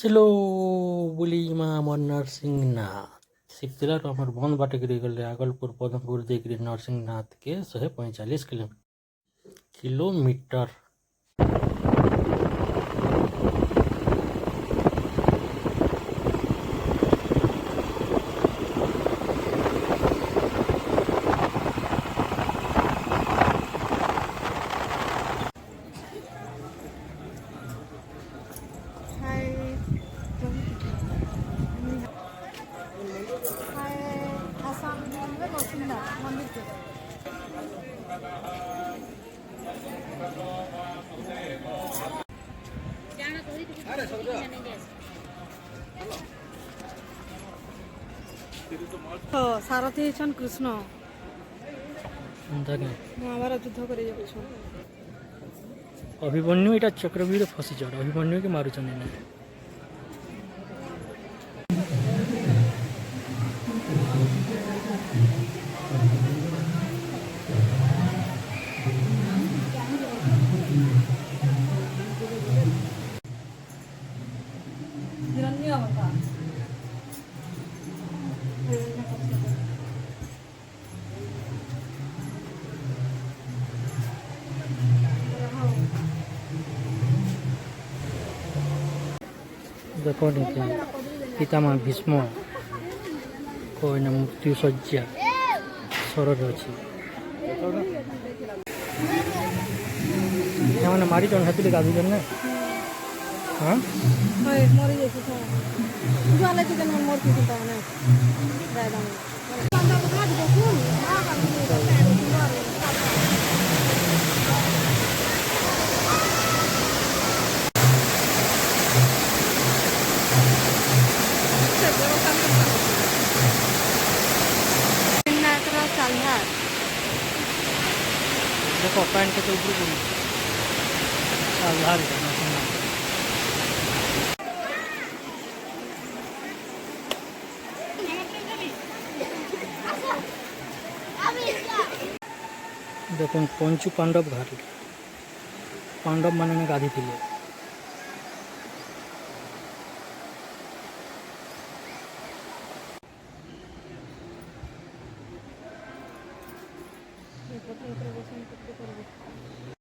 चलो बोली माँ आमर नरसिंहनाथ शिवतिला तो आमर बंद बाटे गिरी गले आगलपुर पदमपुर देगिरी नरसिंहनाथ के 145 किलोमीटर। सारथी छन कृष्ण महाभारत युद्ध करे अभिमन्यु एटा चक्रव्यूह फसी चढ़ अभिमन्यु के मारुचन ना देखो पितामह भीष्म को मृत्यु शଯ୍या शरद अच्छी मारी चढ़ हाथी गाधु ना हाँ मरी देखो पैंट के तो ऊपर देखो पंचु पांडव घाट पांडव मान गाधी थे।